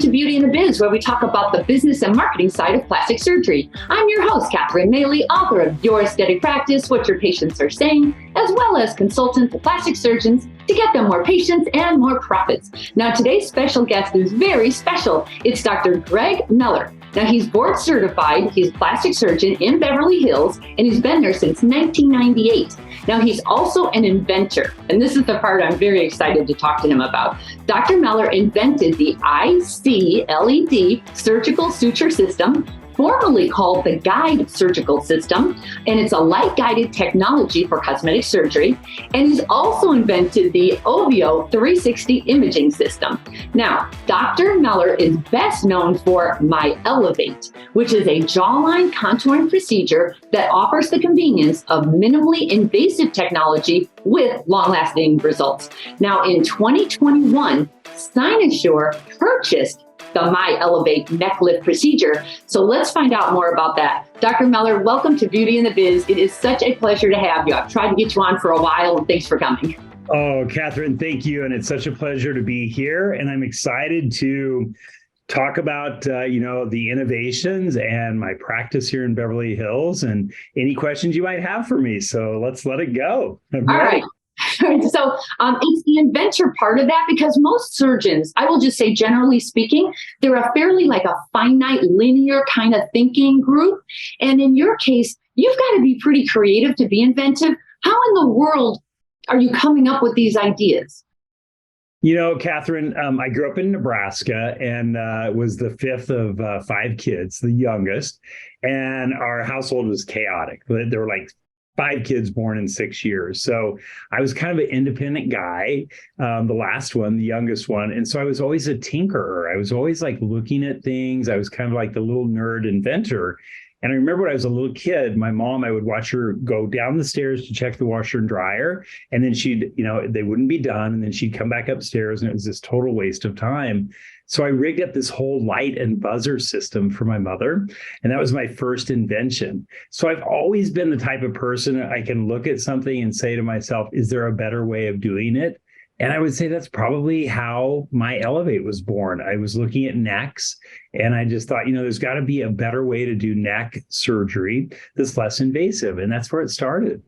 to Beauty and the Biz, where we talk about the business and marketing side of plastic surgery. I'm your host, Catherine Maley, author of Your Steady Practice, What Your Patients Are Saying, as well as consultant to plastic surgeons to get them more patients and more profits. Now, today's special guest is very special. It's Dr. Greg Mueller. Now, he's board certified. He's a plastic surgeon in Beverly Hills, and he's been there since 1998. Now, he's also an inventor, and this is the part I'm very excited to talk to him about. Dr. Mueller invented the IC LED surgical suture system, formerly called the Guide Surgical System, and it's a light-guided technology for cosmetic surgery. And he's also invented the OVO 360 imaging system. Now, Dr. Mueller is best known for MyElevate, which is a jawline contouring procedure that offers the convenience of minimally invasive technology with long-lasting results. Now, in 2021, Cynosure purchased the MyElevate neck lift procedure. So let's find out more about that. Dr. Mueller, welcome to Beauty and the Biz. It is such a pleasure to have you. I've tried to get you on for a while, and thanks for coming. Oh, Catherine, thank you. And it's such a pleasure to be here. And I'm excited to talk about, the innovations and my practice here in Beverly Hills and any questions you might have for me. So let's let it go. All right. So it's the inventor part of that, because most surgeons, I will just say, generally speaking, they're a fairly like a finite linear kind of thinking group. And in your case, you've got to be pretty creative to be inventive. How in the world are you coming up with these ideas? You know, Catherine, I grew up in Nebraska and was the fifth of five kids, the youngest. And our household was chaotic. There were like 5 kids born in 6 years. So I was kind of an independent guy, the last one, the youngest one. And so I was always a tinkerer. I was always like looking at things. I was kind of like the little nerd inventor. And I remember when I was a little kid, my mom, I would watch her go down the stairs to check the washer and dryer. And then they wouldn't be done. And then she'd come back upstairs, and it was this total waste of time. So I rigged up this whole light and buzzer system for my mother. And that was my first invention. So I've always been the type of person I can look at something and say to myself, is there a better way of doing it? And I would say that's probably how MyElevate was born. I was looking at necks, and I just thought, there's got to be a better way to do neck surgery that's less invasive. And that's where it started.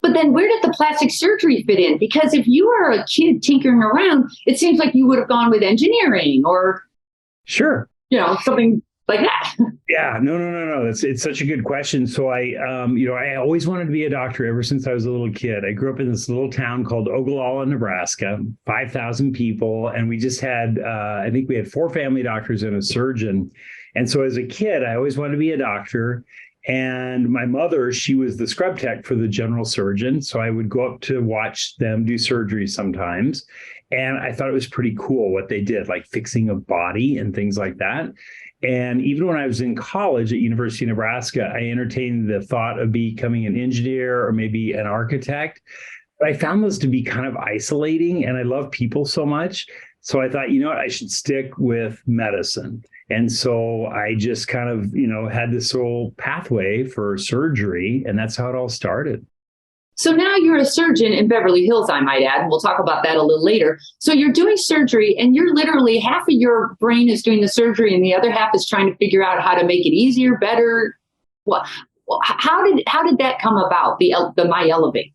But then where did the plastic surgery fit in? Because if you were a kid tinkering around, it seems like you would have gone with engineering or sure, something like that. Yeah, no. It's such a good question. So I always wanted to be a doctor ever since I was a little kid. I grew up in this little town called Ogallala, Nebraska, 5,000 people. And we just had, I think we had 4 family doctors and a surgeon. And so as a kid, I always wanted to be a doctor. And my mother, she was the scrub tech for the general surgeon. So I would go up to watch them do surgery sometimes. And I thought it was pretty cool what they did, like fixing a body and things like that. And even when I was in college at University of Nebraska, I entertained the thought of becoming an engineer or maybe an architect. But I found those to be kind of isolating, and I love people so much. So I thought, I should stick with medicine. And so I just kind of, had this whole pathway for surgery, and that's how it all started. So now you're a surgeon in Beverly Hills, I might add. We'll talk about that a little later. So you're doing surgery, and you're literally half of your brain is doing the surgery and the other half is trying to figure out how to make it easier, better. How did that come about, the MyElevate?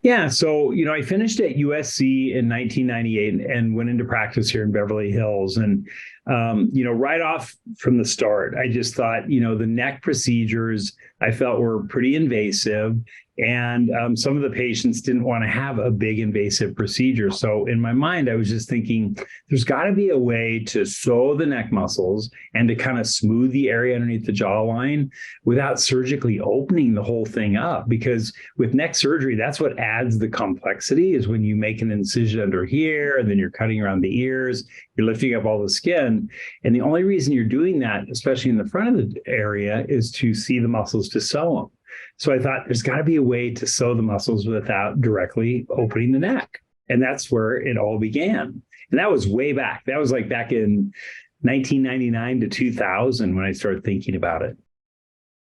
Yeah. So, I finished at USC in 1998 and went into practice here in Beverly Hills. And, right off from the start, I just thought, the neck procedures I felt were pretty invasive. And some of the patients didn't want to have a big invasive procedure. So in my mind, I was just thinking, there's got to be a way to sew the neck muscles and to kind of smooth the area underneath the jawline without surgically opening the whole thing up. Because with neck surgery, that's what adds the complexity, is when you make an incision under here, and then you're cutting around the ears, you're lifting up all the skin. And the only reason you're doing that, especially in the front of the area, is to see the muscles to sew them. So I thought there's got to be a way to sew the muscles without directly opening the neck. And that's where it all began. And that was way back. That was like back in 1999 to 2000 when I started thinking about it.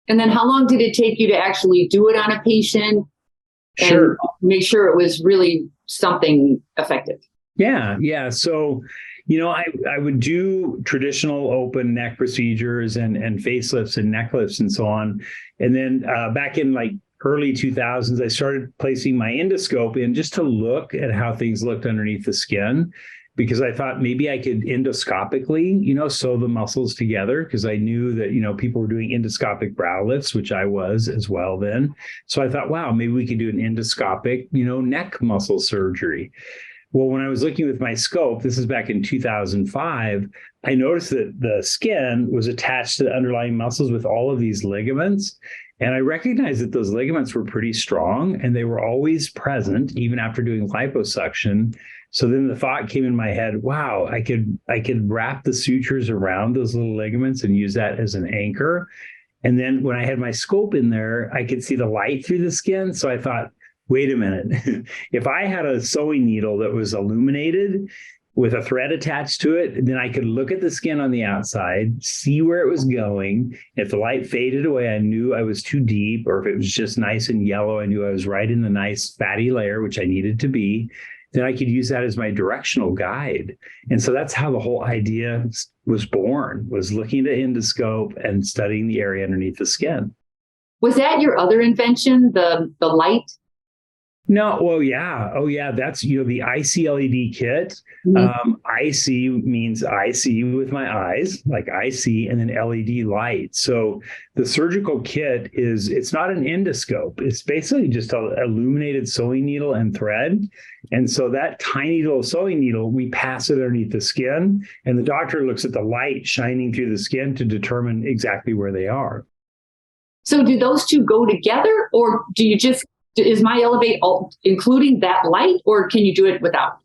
And then how long did it take you to actually do it on a patient and Sure. make sure it was really something effective? Yeah. So, I would do traditional open neck procedures and facelifts and neck lifts and so on. And then back in like early 2000s, I started placing my endoscope in just to look at how things looked underneath the skin, because I thought maybe I could endoscopically, sew the muscles together, because I knew that, people were doing endoscopic brow lifts, which I was as well then. So I thought, wow, maybe we could do an endoscopic, neck muscle surgery. Well, when I was looking with my scope, this is back in 2005, I noticed that the skin was attached to the underlying muscles with all of these ligaments. And I recognized that those ligaments were pretty strong and they were always present even after doing liposuction. So then the thought came in my head, wow, I could wrap the sutures around those little ligaments and use that as an anchor. And then when I had my scope in there, I could see the light through the skin. So I thought, wait a minute, if I had a sewing needle that was illuminated with a thread attached to it, then I could look at the skin on the outside, see where it was going. If the light faded away, I knew I was too deep, or if it was just nice and yellow, I knew I was right in the nice fatty layer, which I needed to be. Then I could use that as my directional guide. And so that's how the whole idea was born, was looking at endoscope and studying the area underneath the skin. Was that your other invention, the light? No, well, yeah. Oh, yeah. That's, the IC LED kit. Mm-hmm. IC means I see with my eyes, like I see, and then LED light. So the surgical kit it's not an endoscope. It's basically just an illuminated sewing needle and thread. And so that tiny little sewing needle, we pass it underneath the skin, and the doctor looks at the light shining through the skin to determine exactly where they are. So do those two go together, or is My Elevate including that light, or can you do it without?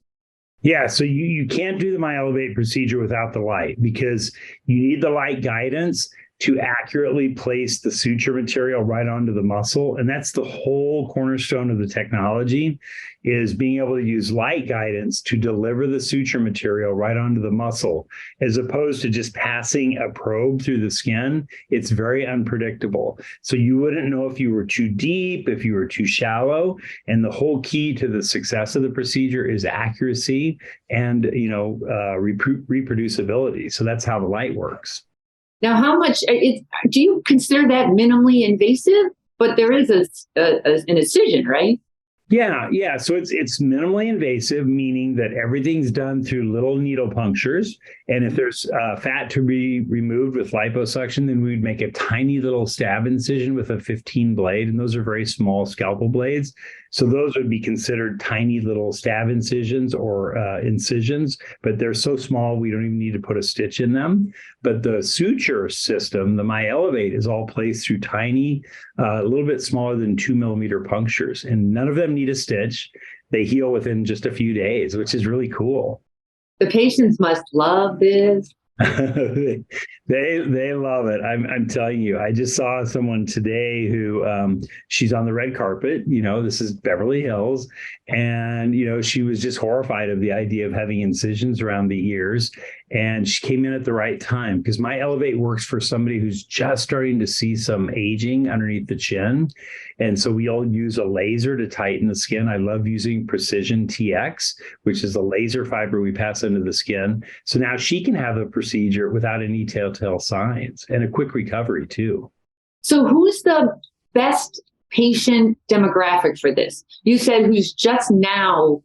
Yeah, so you can't do the My Elevate procedure without the light, because you need the light guidance to accurately place the suture material right onto the muscle. And that's the whole cornerstone of the technology, is being able to use light guidance to deliver the suture material right onto the muscle, as opposed to just passing a probe through the skin. It's very unpredictable. So you wouldn't know if you were too deep, if you were too shallow. And the whole key to the success of the procedure is accuracy and, reproducibility. So that's how the light works. Now, how much do you consider that minimally invasive? But there is an incision, right? Yeah. So it's minimally invasive, meaning that everything's done through little needle punctures. And if there's fat to be removed with liposuction, then we'd make a tiny little stab incision with a 15 blade. And those are very small scalpel blades. So those would be considered tiny little stab incisions or incisions, but they're so small we don't even need to put a stitch in them. But the suture system, the My Elevate, is all placed through tiny, a little bit smaller than 2 millimeter punctures, and none of them need a stitch. They heal within just a few days, which is really cool. The patients must love this. They love it. I'm telling you. I just saw someone today who she's on the red carpet. This is Beverly Hills, and she was just horrified of the idea of having incisions around the ears. And she came in at the right time, because My Elevate works for somebody who's just starting to see some aging underneath the chin. And so we all use a laser to tighten the skin. I love using Precision TX, which is a laser fiber we pass into the skin. So now she can have a procedure without any telltale signs, and a quick recovery too. So who's the best patient demographic for this? You said who's just now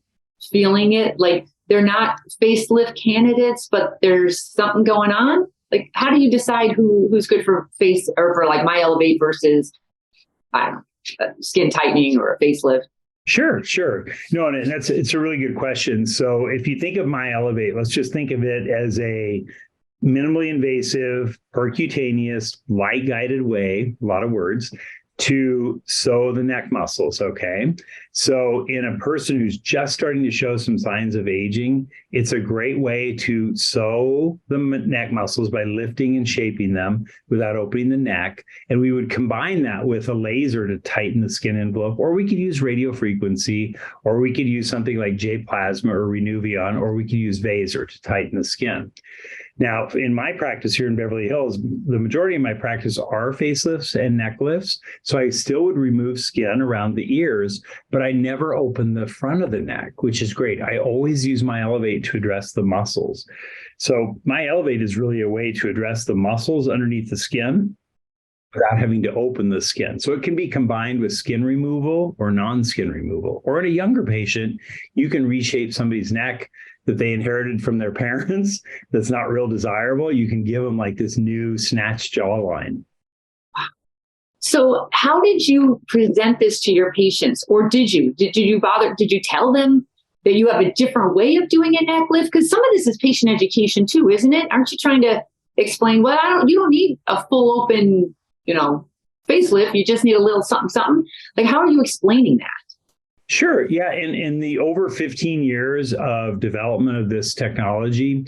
feeling it, like they're not facelift candidates, but there's something going on. Like, how do you decide who's good for face or for like My Elevate versus, I don't know, skin tightening or a facelift? Sure. No, and it's a really good question. So if you think of My Elevate, let's just think of it as a minimally invasive, percutaneous, light guided way, a lot of words, to sew the neck muscles. Okay. So in a person who's just starting to show some signs of aging, it's a great way to sew the neck muscles by lifting and shaping them without opening the neck. And we would combine that with a laser to tighten the skin envelope, or we could use radio frequency, or we could use something like J-plasma or Renuvion, or we could use Vaser to tighten the skin. Now, in my practice here in Beverly Hills, the majority of my practice are facelifts and neck lifts. So I still would remove skin around the ears, but I never open the front of the neck, which is great. I always use my Elevate to address the muscles. So my Elevate is really a way to address the muscles underneath the skin without having to open the skin. So it can be combined with skin removal or non-skin removal. Or in a younger patient, you can reshape somebody's neck that they inherited from their parents that's not real desirable. You can give them like this new snatched jawline. So how did you present this to your patients? Or did you tell them that you have a different way of doing a neck lift? Because some of this is patient education too, isn't it? Aren't you trying to explain, well, you don't need a full open, facelift. You just need a little something, something. Like, how are you explaining that? Sure. Yeah. In the over 15 years of development of this technology,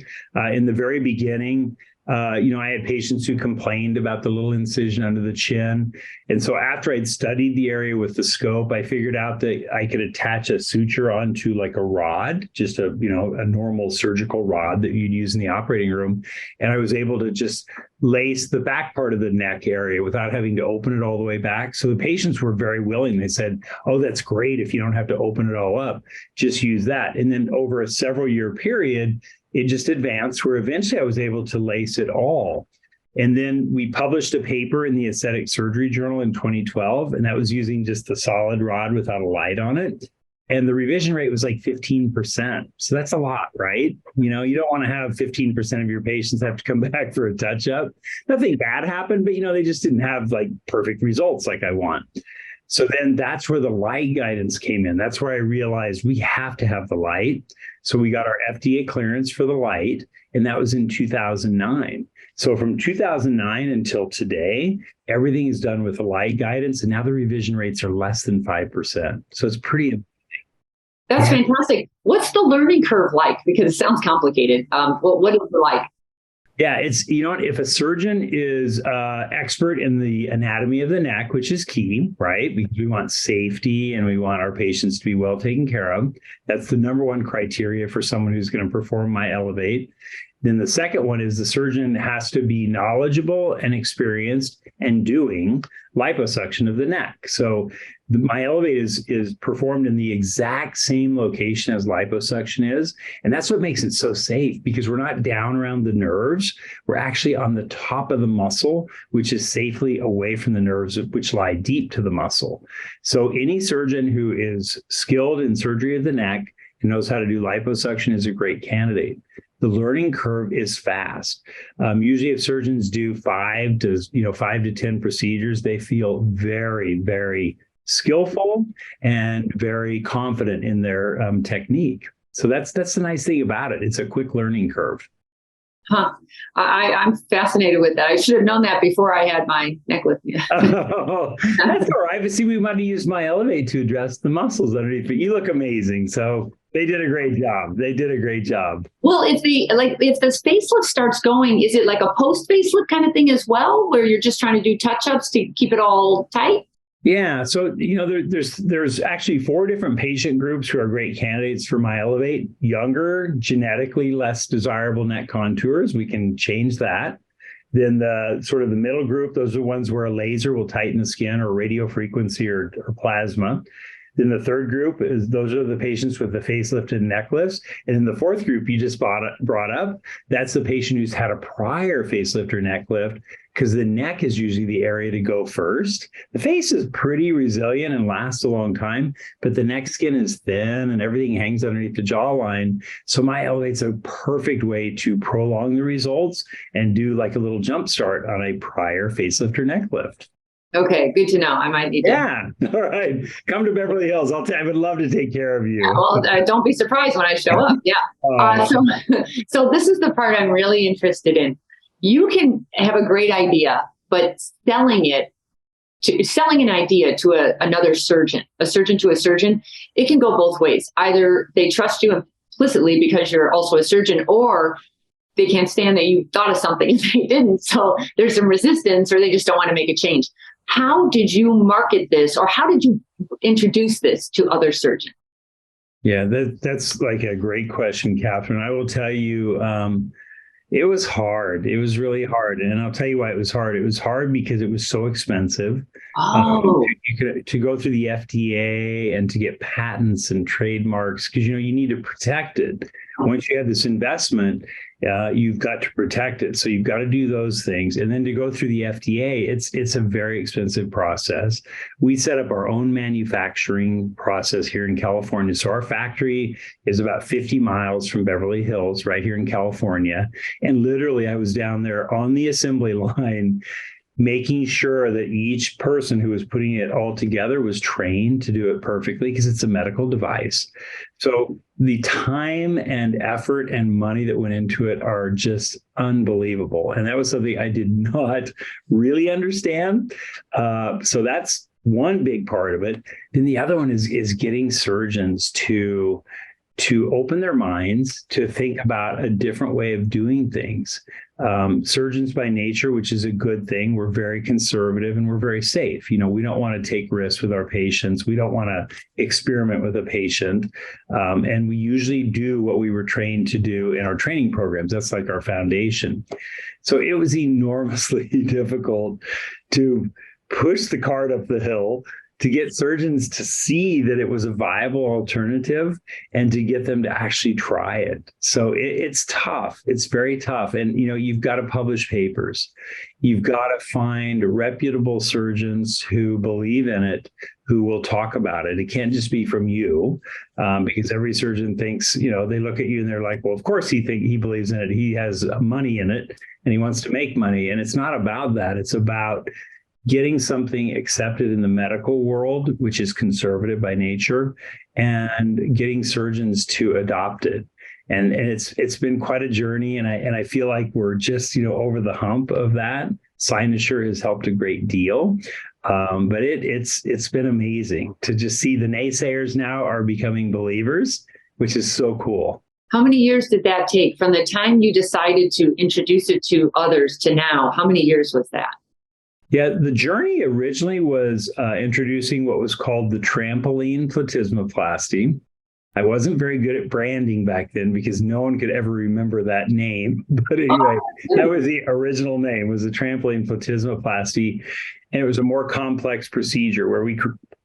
in the very beginning, I had patients who complained about the little incision under the chin. And so after I'd studied the area with the scope, I figured out that I could attach a suture onto like a rod, just a normal surgical rod that you'd use in the operating room. And I was able to just lace the back part of the neck area without having to open it all the way back. So the patients were very willing. They said, oh, that's great. If you don't have to open it all up, just use that. And then over a several year period, it just advanced where eventually I was able to lace it all. And then we published a paper in the Aesthetic Surgery Journal in 2012, and that was using just a solid rod without a light on it. And the revision rate was like 15%. So that's a lot, right? You don't want to have 15% of your patients have to come back for a touch-up. Nothing bad happened, but they just didn't have like perfect results like I want. So then that's where the light guidance came in. That's where I realized we have to have the light. So we got our FDA clearance for the light, and that was in 2009. So from 2009 until today, everything is done with the light guidance, and now the revision rates are less than 5%. So it's pretty amazing. That's fantastic. What's the learning curve like? Because it sounds complicated. What is it like? Yeah, it's, if a surgeon is expert in the anatomy of the neck, which is key, right? Because we want safety and we want our patients to be well taken care of. That's the number one criteria for someone who's going to perform my Elevate. Then the second one is the surgeon has to be knowledgeable and experienced and doing liposuction of the neck. So my Elevate is performed in the exact same location as liposuction is. And that's what makes it so safe, because we're not down around the nerves. We're actually on the top of the muscle, which is safely away from the nerves, which lie deep to the muscle. So any surgeon who is skilled in surgery of the neck and knows how to do liposuction is a great candidate. The learning curve is fast. Usually if surgeons do 5 to 10 procedures, they feel very, very skillful and very confident in their technique. So that's the nice thing about it. It's a quick learning curve. Huh. I'm fascinated with that. I should have known that before I had my neck lift. Oh, that's all right. But see, we might have used my Elevate to address the muscles underneath. But you look amazing. So they did a great job. Well, if the facelift starts going, is it like a post facelift kind of thing as well, where you're just trying to do touch-ups to keep it all tight? Yeah. So, there's actually 4 different patient groups who are great candidates for my Elevate. Younger, genetically less desirable neck contours. We can change that. Then the sort of the middle group, those are the ones where a laser will tighten the skin, or radio frequency or plasma. Then the third group those are the patients with the facelifted neck lifts. And then the fourth group you just brought up, that's the patient who's had a prior facelift or neck lift, because the neck is usually the area to go first. The face is pretty resilient and lasts a long time, but the neck skin is thin and everything hangs underneath the jawline. So my Elevate's a perfect way to prolong the results and do like a little jump start on a prior facelift or neck lift. Okay, good to know. I might need to. Yeah. All right. Come to Beverly Hills. I would love to take care of you. Yeah, well, don't be surprised when I show up. Yeah. So this is the part I'm really interested in. You can have a great idea, but selling an idea to another surgeon, a surgeon to a surgeon, it can go both ways. Either they trust you implicitly because you're also a surgeon, or they can't stand that you thought of something and they didn't. So there's some resistance, or they just don't want to make a change. How did you market this, or how did you introduce this to other surgeons? Yeah, that's like a great question, Catherine. I will tell you, It was hard. It was really hard. And I'll tell you why it was hard. It was hard because it was so expensive. Oh, To go through the FDA and to get patents and trademarks, because you need to protect it. Once you have this investment, you've got to protect it. So you've got to do those things. And then to go through the FDA, it's a very expensive process. We set up our own manufacturing process here in California. So our factory is about 50 miles from Beverly Hills, right here in California. And literally, I was down there on the assembly line making sure that each person who was putting it all together was trained to do it perfectly because it's a medical device. So the time and effort and money that went into it are just unbelievable. And that was something I did not really understand. So that's one big part of it. Then the other one is getting surgeons to open their minds to think about a different way of doing things. Surgeons by nature, which is a good thing, we're very conservative and we're very safe. We don't want to take risks with our patients. We don't want to experiment with a patient. And we usually do what we were trained to do in our training programs. That's like our foundation. So it was enormously difficult to push the cart up the hill, to get surgeons to see that it was a viable alternative and to get them to actually try it. So it's tough. It's very tough. And, you've got to publish papers. You've got to find reputable surgeons who believe in it, who will talk about it. It can't just be from you, because every surgeon thinks, they look at you and they're like, well, of course he believes in it. He has money in it and he wants to make money. And it's not about that. It's about getting something accepted in the medical world, which is conservative by nature, and getting surgeons to adopt it. And it's been quite a journey. And I feel like we're just, over the hump of that. Cynosure has helped a great deal. But it's been amazing to just see the naysayers now are becoming believers, which is so cool. how many years did that take from the time you decided to introduce it to others to now? How many years was that? Yeah, the journey originally was introducing what was called the trampoline platysmoplasty. I wasn't very good at branding back then because no one could ever remember that name. But anyway, that was the original name, was the trampoline platysmoplasty. And it was a more complex procedure where we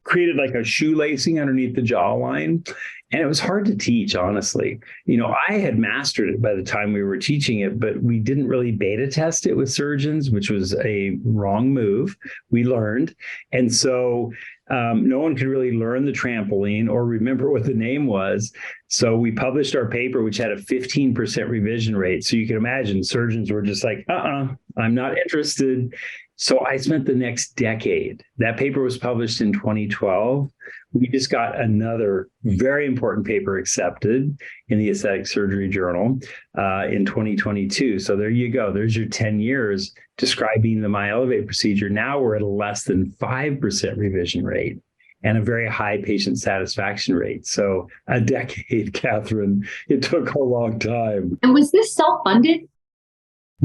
created like a shoelacing underneath the jawline. And it was hard to teach, honestly. I had mastered it by the time we were teaching it, but we didn't really beta test it with surgeons, which was a wrong move. We learned. And so no one could really learn the trampoline or remember what the name was. So we published our paper, which had a 15% revision rate. So you can imagine surgeons were just like, I'm not interested. So I spent the next decade. That paper was published in 2012. We just got another very important paper accepted in the Aesthetic Surgery Journal in 2022. So there you go. There's your 10 years describing the MyElevate procedure. Now we're at a less than 5% revision rate and a very high patient satisfaction rate. So a decade, Catherine. It took a long time. And was this self-funded?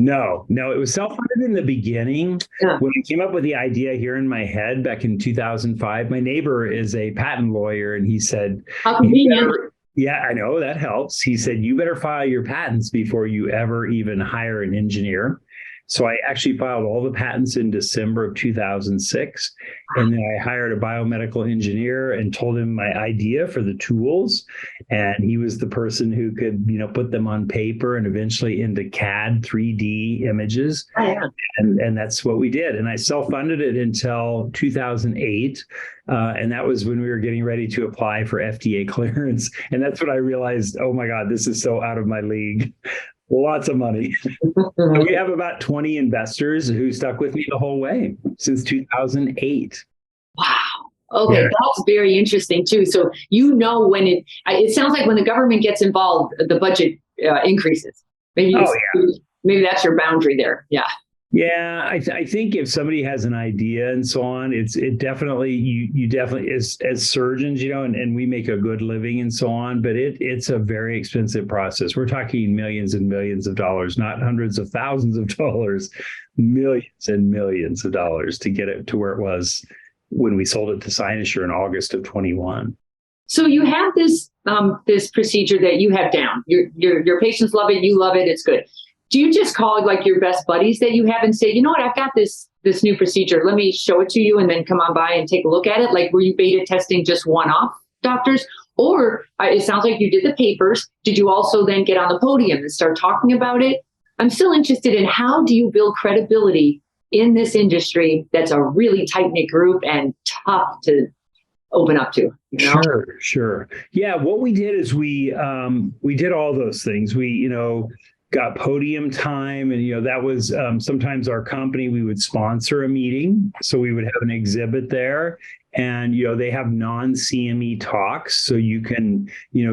No, it was self-funded in the beginning. Yeah. When I came up with the idea here in my head back in 2005, my neighbor is a patent lawyer, and he said, how convenient. Yeah, I know, that helps. He said, you better file your patents before you ever even hire an engineer. So I actually filed all the patents in December of 2006. And then I hired a biomedical engineer and told him my idea for the tools. And he was the person who could, put them on paper and eventually into CAD 3D images. Oh, yeah. And that's what we did. And I self-funded it until 2008. And that was when we were getting ready to apply for FDA clearance. And that's when I realized, oh my God, this is so out of my league. Lots of money. We have about 20 investors who stuck with me the whole way since 2008. Wow. Okay, yeah. That's very interesting too. So when it sounds like when the government gets involved, the budget increases. Maybe that's your boundary there. Yeah. Yeah, I think if somebody has an idea and so on, it definitely, you definitely, as surgeons, and we make a good living and so on, but it's a very expensive process. We're talking millions and millions of dollars, not hundreds of thousands of dollars, millions and millions of dollars to get it to where it was when we sold it to Cynosure in August of 21. So you have this procedure that you have down. Your patients love it, you love it, it's good. Do you just call like your best buddies that you have and say, you know what, I've got this new procedure. Let me show it to you and then come on by and take a look at it? Like, were you beta testing just one-off doctors? Or it sounds like you did the papers. Did you also then get on the podium and start talking about it? I'm still interested in how do you build credibility in this industry that's a really tight-knit group and tough to open up to, you know? Sure. Yeah, what we did is we did all those things. We, got podium time, and that was sometimes our company, we would sponsor a meeting, so we would have an exhibit there, and they have non-CME talks, so you can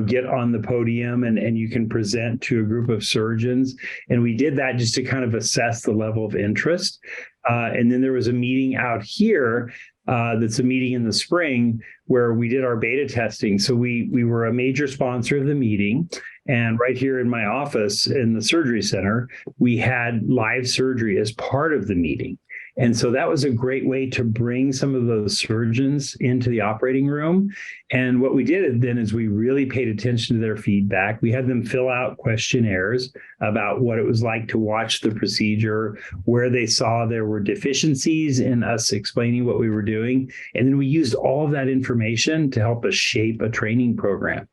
get on the podium and you can present to a group of surgeons, and we did that just to kind of assess the level of interest. And then there was a meeting out here that's a meeting in the spring where we did our beta testing. So we were a major sponsor of the meeting. And right here in my office in the surgery center, we had live surgery as part of the meeting. And so that was a great way to bring some of those surgeons into the operating room. And what we did then is we really paid attention to their feedback. We had them fill out questionnaires about what it was like to watch the procedure, where they saw there were deficiencies in us explaining what we were doing. And then we used all of that information to help us shape a training program.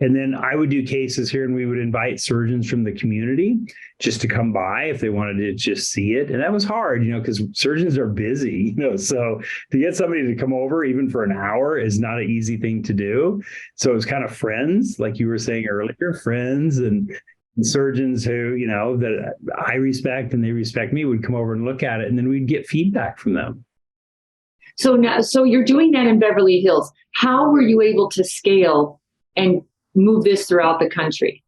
And then I would do cases here, and we would invite surgeons from the community just to come by if they wanted to just see it. And that was hard, because surgeons are busy, so to get somebody to come over even for an hour is not an easy thing to do. So it was kind of friends, like you were saying earlier, friends and surgeons who, that I respect and they respect me, would come over and look at it, and then we'd get feedback from them. So you're doing that in Beverly Hills. How were you able to scale and move this throughout the country?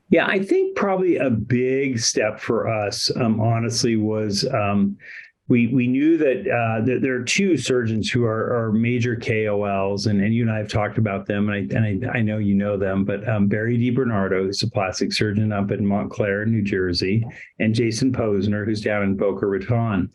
Yeah, I think probably a big step for us, honestly, was we knew that there are two surgeons who are major KOLs, and you and I have talked about them, and I know you know them, but Barry DiBernardo, who's a plastic surgeon up in Montclair, New Jersey, and Jason Posner, who's down in Boca Raton.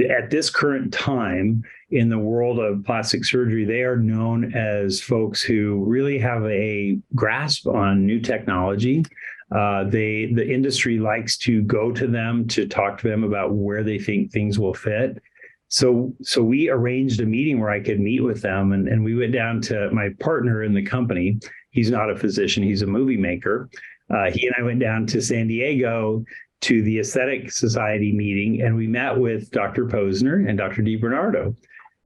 At this current time in the world of plastic surgery, they are known as folks who really have a grasp on new technology. The industry likes to go to them to talk to them about where they think things will fit. So we arranged a meeting where I could meet with them, and we went down to my partner in the company. He's not a physician, he's a movie maker. He and I went down to San Diego to the Aesthetic Society meeting, and we met with Dr. Posner and Dr. DiBernardo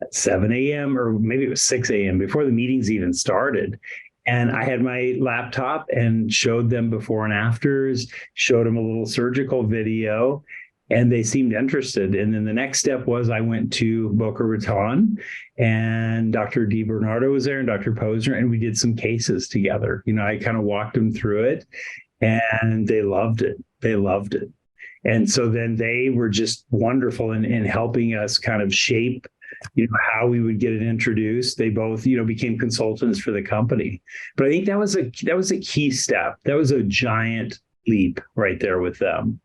at 7 a.m. or maybe it was 6 a.m. before the meetings even started. And I had my laptop and showed them before and afters, showed them a little surgical video, and they seemed interested. And then the next step was I went to Boca Raton, and Dr. DiBernardo was there and Dr. Posner, and we did some cases together. I kind of walked them through it, and they loved it. They loved it. And so then they were just wonderful in helping us kind of shape, how we would get it introduced. They both, became consultants for the company. But I think that was a key step. That was a giant leap right there with them.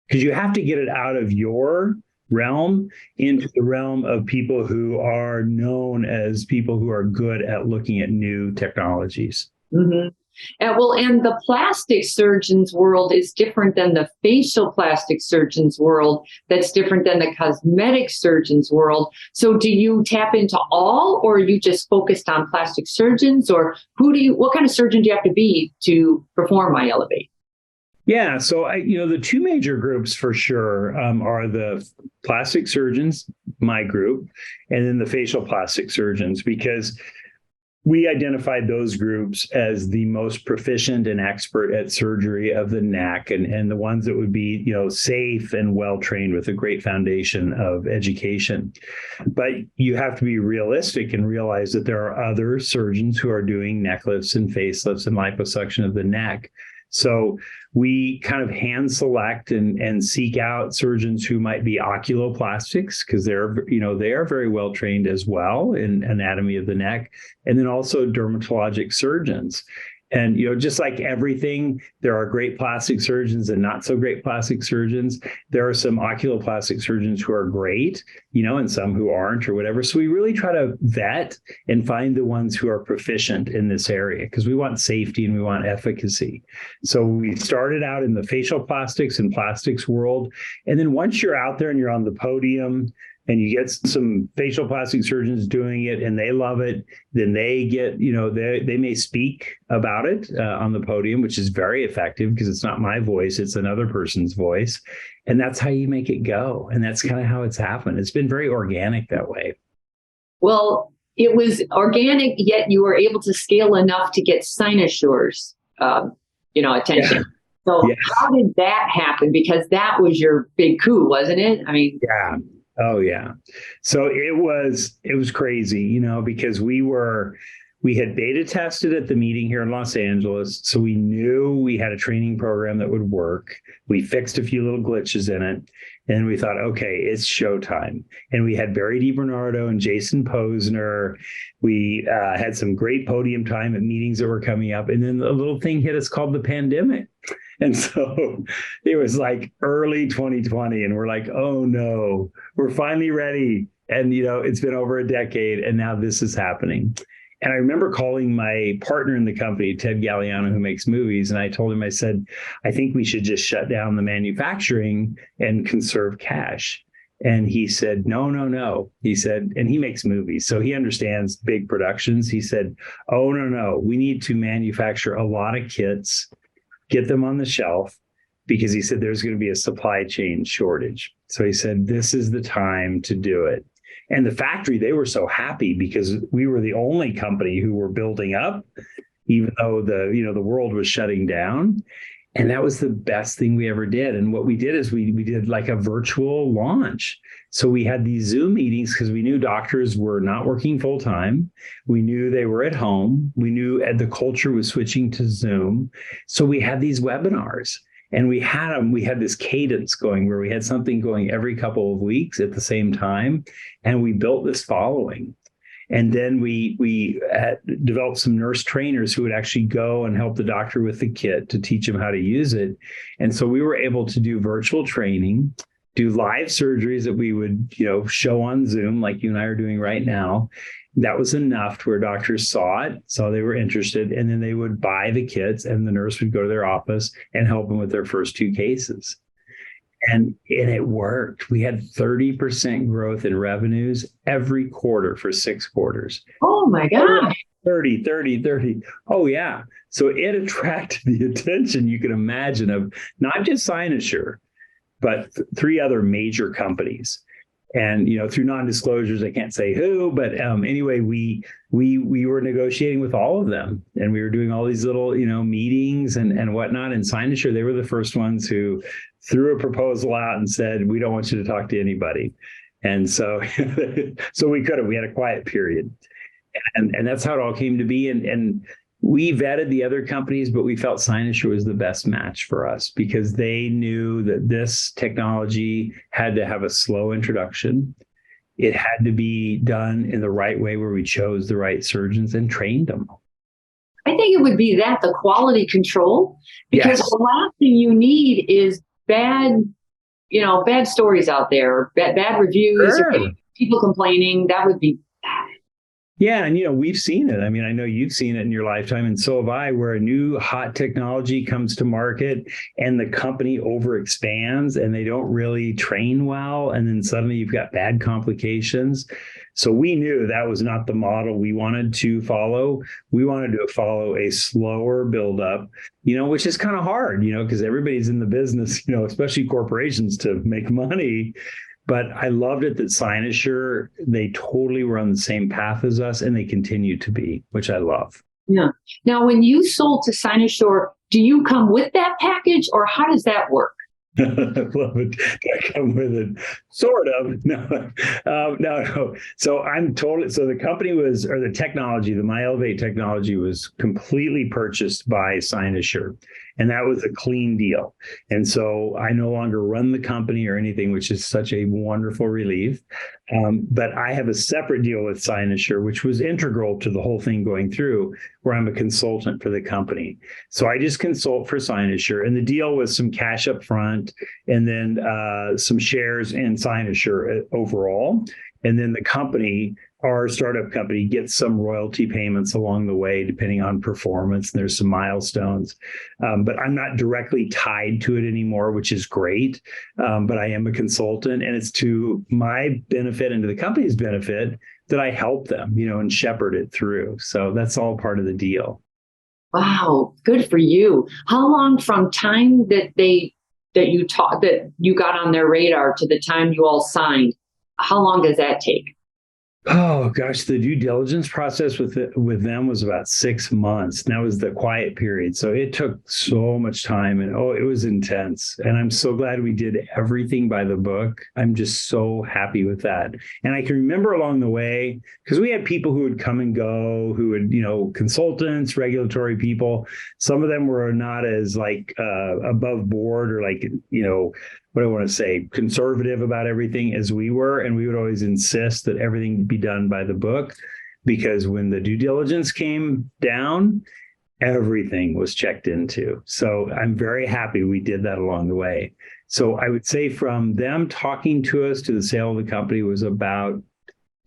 Because you have to get it out of your realm into the realm of people who are known as people who are good at looking at new technologies. Mm-hmm. And the plastic surgeon's world is different than the facial plastic surgeon's world. That's different than the cosmetic surgeon's world. So do you tap into all, or are you just focused on plastic surgeons, or what kind of surgeon do you have to be to perform MyElevate? Yeah, so the two major groups for sure are the plastic surgeons, my group, and then the facial plastic surgeons, because we identified those groups as the most proficient and expert at surgery of the neck, and the ones that would be, safe and well-trained with a great foundation of education. But you have to be realistic and realize that there are other surgeons who are doing neck lifts and facelifts and liposuction of the neck. So we kind of hand select and seek out surgeons who might be oculoplastics, because they are very well trained as well in anatomy of the neck, and then also dermatologic surgeons. And, just like everything, there are great plastic surgeons and not so great plastic surgeons. There are some oculoplastic surgeons who are great, and some who aren't or whatever. So we really try to vet and find the ones who are proficient in this area because we want safety and we want efficacy. So we started out in the facial plastics and plastics world. And then once you're out there and you're on the podium, and you get some facial plastic surgeons doing it and they love it, then they get, they may speak about it on the podium, which is very effective because it's not my voice, it's another person's voice. And that's how you make it go. And that's kind of how it's happened. It's been very organic that way. Well, it was organic, yet you were able to scale enough to get Cynosure's, attention. Yeah. So yes. How did that happen? Because that was your big coup, wasn't it? I mean, yeah. Oh yeah. So it was crazy, because we had beta tested at the meeting here in Los Angeles. So we knew we had a training program that would work. We fixed a few little glitches in it and we thought, okay, it's showtime. And we had Barry DiBernardo and Jason Posner. We had some great podium time at meetings that were coming up. And then a little thing hit us called the pandemic. And so it was like early 2020 and we're like, oh no, we're finally ready. And, it's been over a decade and now this is happening. And I remember calling my partner in the company, Ted Galliano, who makes movies. And I told him, I said, I think we should just shut down the manufacturing and conserve cash. And he said, no. He said, and he makes movies, so he understands big productions. He said, oh, no. We need to manufacture a lot of kits, get them on the shelf, because he said there's going to be a supply chain shortage. So he said, this is the time to do it. And the factory, they were so happy because we were the only company who were building up, even though the world was shutting down. And that was the best thing we ever did. And what we did is we did like a virtual launch. So we had these Zoom meetings because we knew doctors were not working full time. We knew they were at home. We knew the culture was switching to Zoom. So we had these webinars and we had this cadence going where we had something going every couple of weeks at the same time. And we built this following. And then we developed some nurse trainers who would actually go and help the doctor with the kit to teach him how to use it. And so we were able to do virtual training, do live surgeries that we would, show on Zoom like you and I are doing right now. That was enough to where doctors saw it, so they were interested, and then they would buy the kits and the nurse would go to their office and help them with their first 2 cases. And it worked. We had 30% growth in revenues every quarter for 6 quarters. Oh my God. 30. Oh yeah. So it attracted the attention you can imagine of not just Cynosure, but 3 other major companies. And, through non-disclosures, I can't say who, but anyway, we were negotiating with all of them and we were doing all these little, meetings and whatnot. And Cynosure, they were the first ones who threw a proposal out and said, we don't want you to talk to anybody. And so, we had a quiet period and that's how it all came to be. And we vetted the other companies, but we felt Cynosure was the best match for us because they knew that this technology had to have a slow introduction. It had to be done in the right way where we chose the right surgeons and trained them. I think it would be the quality control, because The last thing you need is bad stories out there, bad reviews, sure. Or people complaining. That would be bad. Yeah. And, we've seen it. I mean, I know you've seen it in your lifetime, and so have I, where a new hot technology comes to market and the company overexpands and they don't really train well. And then suddenly you've got bad complications. So we knew that was not the model we wanted to follow. We wanted to follow a slower buildup, which is kind of hard, because everybody's in the business, especially corporations, to make money. But I loved it that Cynosure, they totally were on the same path as us, and they continue to be, which I love. Yeah. Now, when you sold to Cynosure, do you come with that package, or how does that work? Love it. I come with it, sort of. No, no. So I'm totally. So the company was, or the technology, the MyElevate technology was completely purchased by Cynosure, and that was a clean deal. And so I no longer run the company or anything, which is such a wonderful relief. But I have a separate deal with Cynosure, which was integral to the whole thing going through, where I'm a consultant for the company. So I just consult for Cynosure, and the deal was some cash up front, and then some shares in Cynosure overall. And then the company, our startup company, gets some royalty payments along the way, depending on performance. There's some milestones, but I'm not directly tied to it anymore, which is great. But I am a consultant, and it's to my benefit and to the company's benefit that I help them, and shepherd it through. So that's all part of the deal. Wow, good for you. How long from time that you got on their radar to the time you all signed? How long does that take? Oh gosh, the due diligence process with them was about 6 months. And that was the quiet period. So it took so much time, and it was intense. And I'm so glad we did everything by the book. I'm just so happy with that. And I can remember along the way, because we had people who would come and go, who would, consultants, regulatory people. Some of them were not as above board, or what I want to say, conservative about everything as we were. And we would always insist that everything be done by the book, because when the due diligence came down, everything was checked into. So I'm very happy we did that along the way. So I would say from them talking to us to the sale of the company was about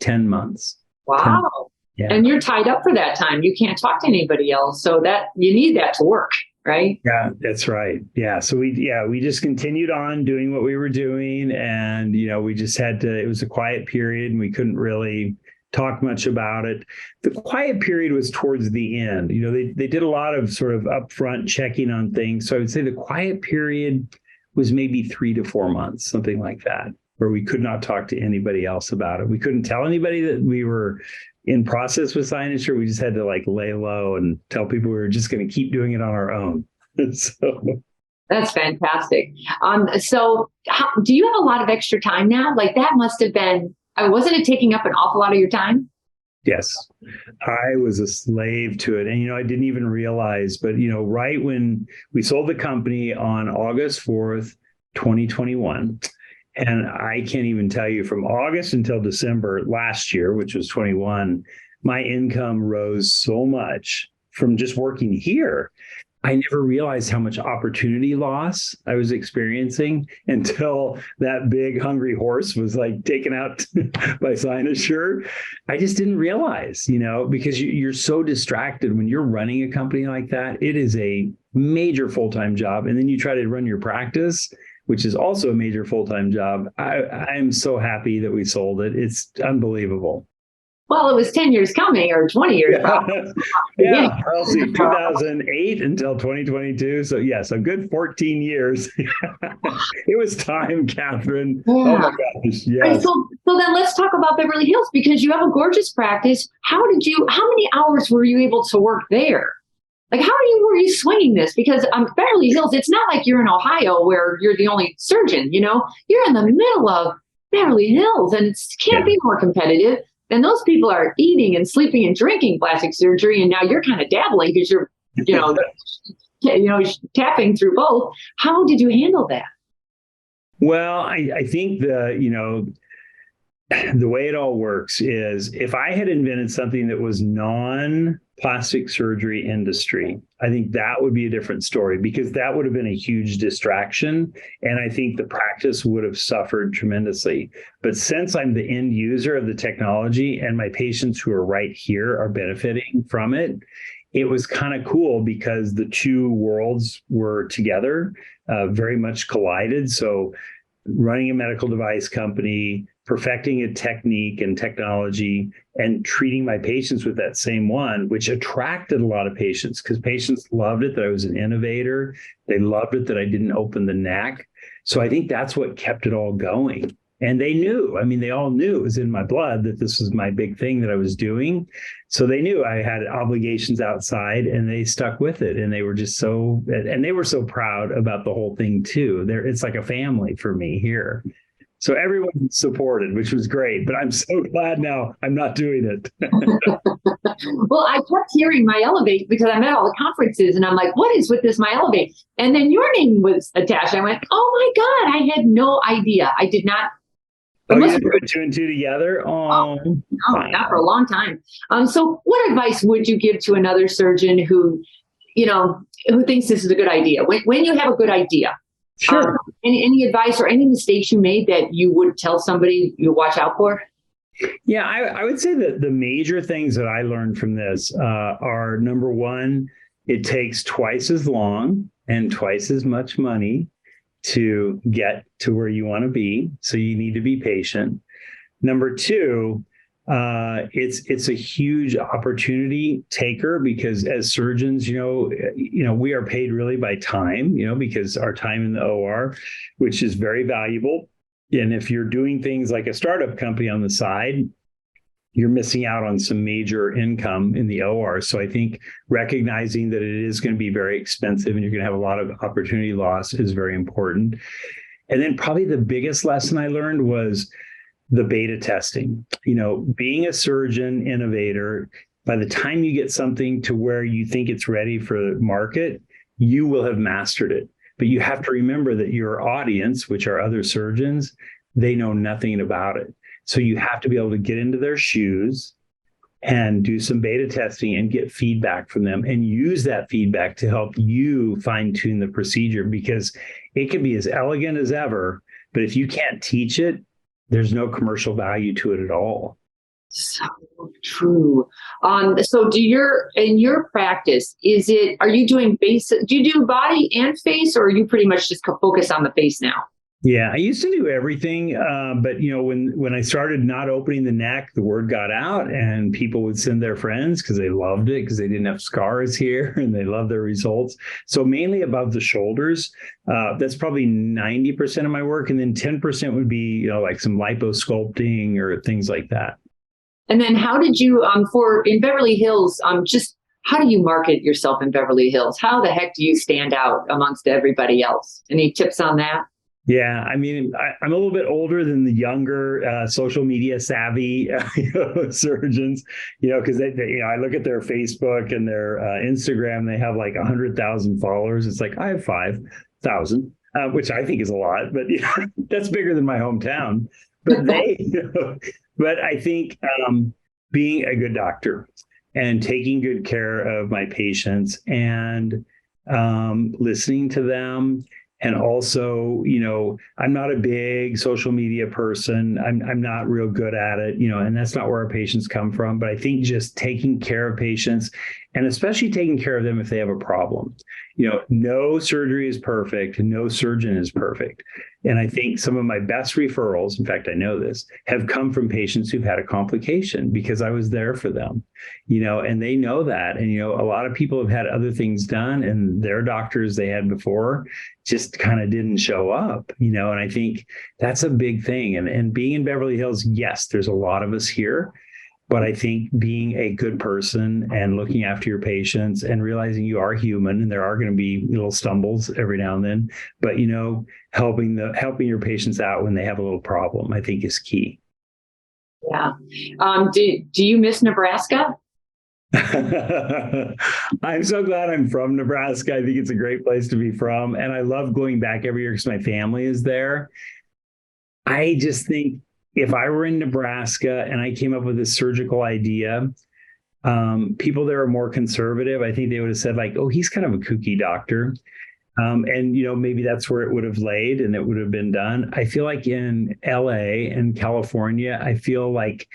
10 months. Wow. 10, yeah. And you're tied up for that time. You can't talk to anybody else. So that you need that to work. Right? Yeah, that's right. Yeah. So we just continued on doing what we were doing. And, we just had to, it was a quiet period, and we couldn't really talk much about it. The quiet period was towards the end. They did a lot of sort of upfront checking on things. So I would say the quiet period was maybe 3 to 4 months, something like that, where we could not talk to anybody else about it. We couldn't tell anybody that we were in process with Cynosure. We just had to lay low and tell people we were just going to keep doing it on our own. So that's fantastic. So do you have a lot of extra time now? That must have been, wasn't it taking up an awful lot of your time? Yes, I was a slave to it. And, I didn't even realize, but, right when we sold the company on August 4th, 2021, and I can't even tell you, from August until December last year, which was 21, my income rose so much from just working here. I never realized how much opportunity loss I was experiencing until that big hungry horse was taken out by Cynosure. I just didn't realize, because you're so distracted when you're running a company like that. It is a major full-time job. And then you try to run your practice, which is also a major full-time job. I'm so happy that we sold it. It's unbelievable. Well, it was 10 years coming, or 20 years. Yeah, I'll see, 2008 until 2022. So yes, a good 14 years. It was time, Catherine. Yeah. Oh my gosh, yes. So then let's talk about Beverly Hills, because you have a gorgeous practice. How many hours were you able to work there? Were you swinging this? Because Beverly Hills, it's not like you're in Ohio where you're the only surgeon, you're in the middle of Beverly Hills, and it can't be more competitive. And those people are eating and sleeping and drinking plastic surgery, and now you're kind of dabbling because you're, tapping through both. How did you handle that? Well, I think the way it all works is, if I had invented something that was non-plastic surgery industry, I think that would be a different story, because that would have been a huge distraction. And I think the practice would have suffered tremendously. But since I'm the end user of the technology, and my patients who are right here are benefiting from it, it was kind of cool, because the two worlds were together, very much collided. So running a medical device company, perfecting a technique and technology, and treating my patients with that same one, which attracted a lot of patients, because patients loved it that I was an innovator. They loved it that I didn't open the neck. So I think that's what kept it all going. And they knew, I mean, they all knew it was in my blood that this was my big thing that I was doing. So they knew I had obligations outside, and they stuck with it. And they were just and they were so proud about the whole thing too. It's like a family for me here. So everyone supported, which was great, but I'm so glad now I'm not doing it. Well, I kept hearing My Elevate because I'm at all the conferences and I'm like, what is with this My Elevate? And then your name was attached. I went, oh my God, I had no idea. I did not. Oh, you didn't put two and two together? Oh, no, not for a long time. So what advice would you give to another surgeon who thinks this is a good idea? When you have a good idea, sure. Any advice or any mistakes you made that you would tell somebody you watch out for? Yeah, I would say that the major things that I learned from this are, number one, it takes twice as long and twice as much money to get to where you want to be. So you need to be patient. Number two, it's a huge opportunity taker, because as surgeons, we are paid really by time, because our time in the OR, which is very valuable. And if you're doing things like a startup company on the side, you're missing out on some major income in the OR. So I think recognizing that it is going to be very expensive and you're going to have a lot of opportunity loss is very important. And then probably the biggest lesson I learned was the beta testing. Being a surgeon innovator, by the time you get something to where you think it's ready for the market, you will have mastered it. But you have to remember that your audience, which are other surgeons, they know nothing about it. So you have to be able to get into their shoes and do some beta testing and get feedback from them and use that feedback to help you fine tune the procedure, because it can be as elegant as ever, but if you can't teach it, there's no commercial value to it at all. So true. So in your practice, are you doing do you do body and face, or are you pretty much just focus on the face now? Yeah, I used to do everything. But when I started not opening the neck, the word got out and people would send their friends because they loved it, because they didn't have scars here and they loved their results. So mainly above the shoulders, that's probably 90% of my work. And then 10% would be, like some liposculpting or things like that. And then how did you, in Beverly Hills, how do you market yourself in Beverly Hills? How the heck do you stand out amongst everybody else? Any tips on that? Yeah, I mean, I'm a little bit older than the younger social media savvy surgeons, because I look at their Facebook and their Instagram, they have like 100,000 followers. It's like, I have 5,000, which I think is a lot, but that's bigger than my hometown. But but I think being a good doctor and taking good care of my patients and listening to them. And also, I'm not a big social media person. I'm not real good at it, and that's not where our patients come from. But I think just taking care of patients, and especially taking care of them if they have a problem. No surgery is perfect. No surgeon is perfect. And I think some of my best referrals, in fact, I know this, have come from patients who've had a complication because I was there for them, and they know that. And, a lot of people have had other things done and their doctors they had before just kind of didn't show up, and I think that's a big thing. And being in Beverly Hills, yes, there's a lot of us here. But I think being a good person and looking after your patients and realizing you are human and there are going to be little stumbles every now and then, but helping your patients out when they have a little problem, I think is key. Yeah. Do you miss Nebraska? I'm so glad I'm from Nebraska. I think it's a great place to be from, and I love going back every year because my family is there. I just think, if I were in Nebraska and I came up with this surgical idea, people there are more conservative. I think they would have said like, oh, he's kind of a kooky doctor. And, maybe that's where it would have laid and it would have been done. I feel like in LA and California, I feel like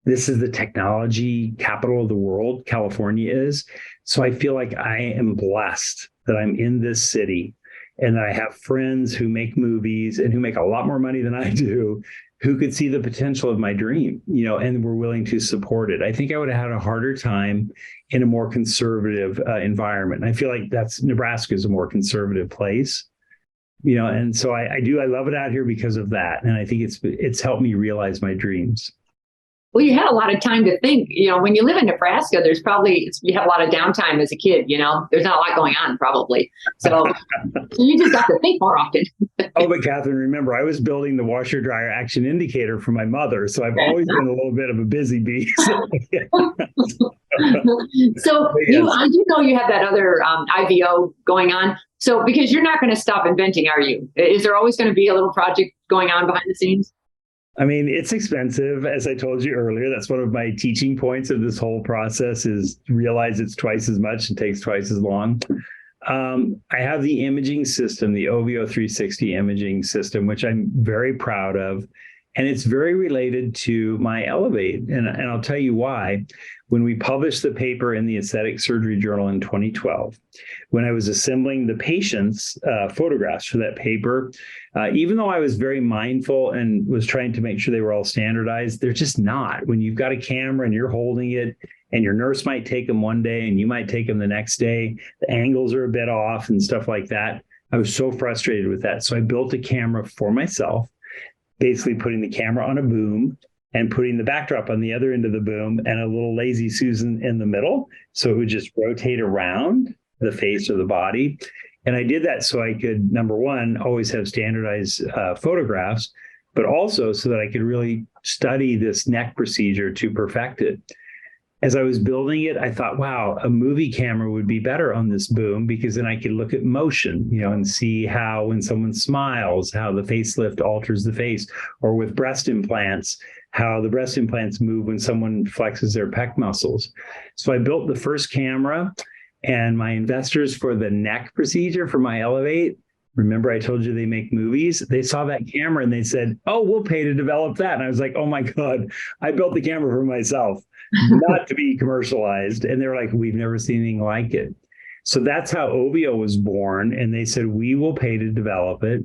this is the technology capital of the world. California is. So I feel like I am blessed that I'm in this city and that I have friends who make movies and who make a lot more money than I do, who could see the potential of my dream, and were willing to support it. I think I would have had a harder time in a more conservative environment. And I feel like Nebraska is a more conservative place. And so I love it out here because of that. And I think it's helped me realize my dreams. Well, you had a lot of time to think. When you live in Nebraska, you have a lot of downtime as a kid. There's not a lot going on probably. So you just got to think more often. Oh, but Catherine, remember, I was building the washer dryer action indicator for my mother. So I've always been a little bit of a busy bee. So I do know you have that other IVO going on. So because you're not going to stop inventing, are you? Is there always going to be a little project going on behind the scenes? I mean, it's expensive. As I told you earlier, that's one of my teaching points of this whole process is realize it's twice as much and takes twice as long. I have the imaging system, the OVO 360 imaging system, which I'm very proud of. And it's very related to my Elevate. And I'll tell you why. When we published the paper in the Aesthetic Surgery Journal in 2012, when I was assembling the patient's photographs for that paper, even though I was very mindful and was trying to make sure they were all standardized, they're just not. When you've got a camera and you're holding it, and your nurse might take them one day and you might take them the next day, the angles are a bit off and stuff like that. I was so frustrated with that. So I built a camera for myself, basically putting the camera on a boom and putting the backdrop on the other end of the boom and a little lazy Susan in the middle. So it would just rotate around the face or the body. And I did that so I could, number one, always have standardized photographs, but also so that I could really study this neck procedure to perfect it. As I was building it, I thought, wow, a movie camera would be better on this boom because then I could look at motion, and see how when someone smiles, how the facelift alters the face, or with breast implants, how the breast implants move when someone flexes their pec muscles. So I built the first camera, and my investors for the neck procedure for my Elevate, remember I told you they make movies? They saw that camera and they said, oh, we'll pay to develop that. And I was like, oh my God, I built the camera for myself, not to be commercialized. And they were like, we've never seen anything like it. So that's how OVO was born. And they said, we will pay to develop it.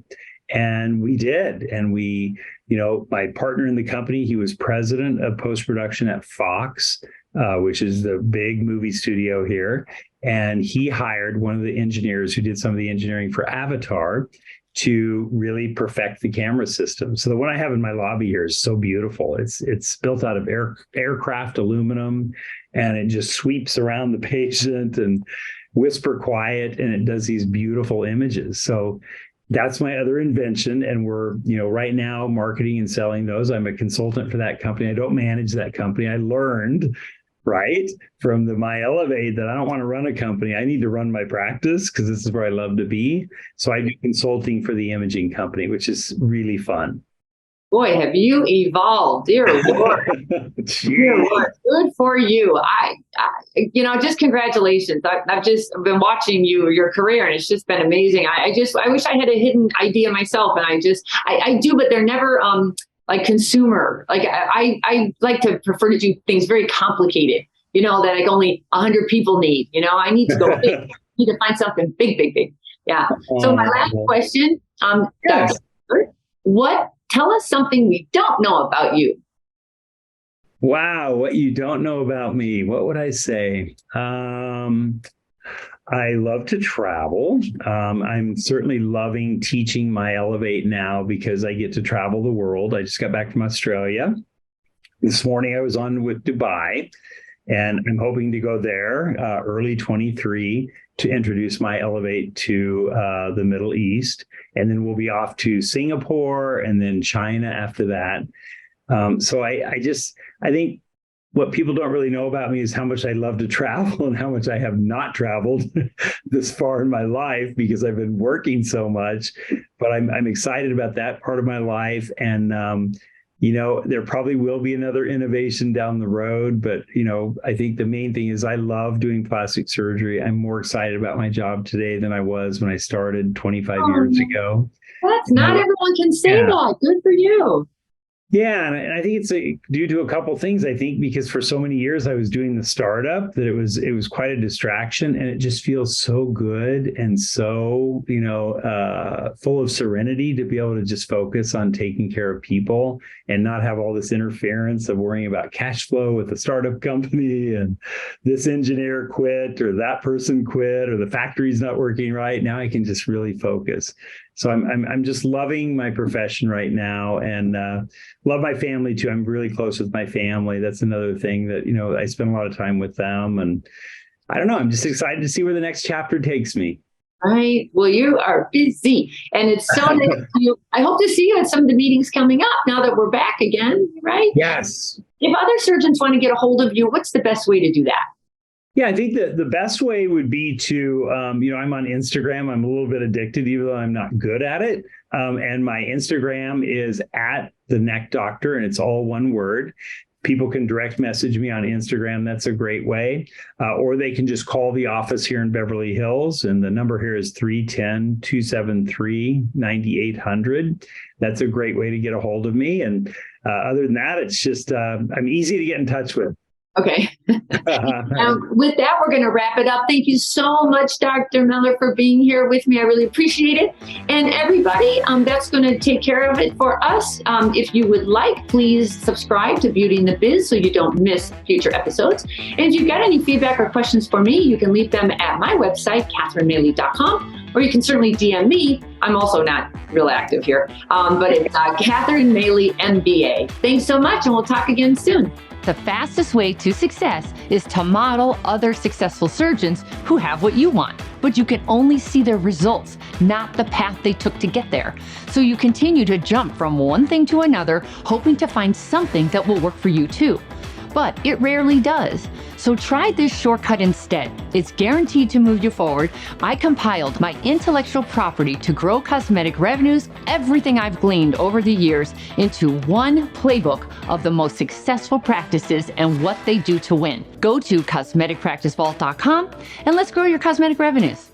And we did. And we, my partner in the company, he was president of post-production at Fox, which is the big movie studio here. And he hired one of the engineers who did some of the engineering for Avatar to really perfect the camera system. So the one I have in my lobby here is so beautiful. It's built out of aircraft aluminum, and it just sweeps around the patient and whisper quiet, and it does these beautiful images. So that's my other invention. And we're, right now marketing and selling those. I'm a consultant for that company. I don't manage that company. I learned from my Elevate that I don't want to run a company. I need to run my practice because this is where I love to be. So I do consulting for the imaging company, which is really fun. Boy, have you evolved, dear Lord. Dear Lord, good for you. I just congratulations. I've just been watching your career, and it's just been amazing. I wish I had a hidden idea myself, and I do, but they're never like consumer. Like I like to prefer to do things very complicated, that like only 100 people need. I need to go big. I need to find something big, big, big. Yeah. So my last question, Yes. tell us something we don't know about you. Wow, what you don't know about me. What would I say? I love to travel. I'm certainly loving teaching my Elevate now because I get to travel the world. I just got back from Australia. This morning I was on with Dubai, and I'm hoping to go there early 23 to introduce my Elevate to the Middle East. And then we'll be off to Singapore and then China after that. So I think what people don't really know about me is how much I love to travel and how much I have not traveled this far in my life because I've been working so much. But I'm excited about that part of my life. And, there probably will be another innovation down the road. But, I think the main thing is I love doing plastic surgery. I'm more excited about my job today than I was when I started 25 years ago. That's not everyone can say that. Good for you. Yeah, and I think it's due to a couple of things. I think because for so many years I was doing the startup that it was quite a distraction, and it just feels so good and so full of serenity to be able to just focus on taking care of people and not have all this interference of worrying about cash flow with the startup company and this engineer quit or that person quit or the factory's not working right. Now I can just really focus. So I'm just loving my profession right now, and love my family too. I'm really close with my family. That's another thing that, I spend a lot of time with them, and I don't know. I'm just excited to see where the next chapter takes me. Right. Well, you are busy, and it's so nice to you. I hope to see you at some of the meetings coming up now that we're back again, right? Yes. If other surgeons want to get a hold of you, what's the best way to do that? Yeah, I think that the best way would be to, I'm on Instagram. I'm a little bit addicted, even though I'm not good at it. And my Instagram is @the-neck-doctor, and it's all one word. People can direct message me on Instagram. That's a great way. Or they can just call the office here in Beverly Hills. And the number here is 310-273-9800. That's a great way to get a hold of me. And other than that, it's just, I'm easy to get in touch with. Okay. With that, we're going to wrap it up. Thank you so much, Dr. Mueller, for being here with me. I really appreciate it. And everybody, that's going to take care of it for us. If you would like, please subscribe to Beauty and the Biz so you don't miss future episodes. And if you've got any feedback or questions for me, you can leave them at my website, CatherineMaley.com, or you can certainly DM me. I'm also not real active here, but it's Catherine Maley, MBA. Thanks so much, and we'll talk again soon. The fastest way to success is to model other successful surgeons who have what you want, but you can only see their results, not the path they took to get there. So you continue to jump from one thing to another, hoping to find something that will work for you too. But it rarely does. So try this shortcut instead. It's guaranteed to move you forward. I compiled my intellectual property to grow cosmetic revenues, everything I've gleaned over the years, into one playbook of the most successful practices and what they do to win. Go to cosmeticpracticevault.com and let's grow your cosmetic revenues.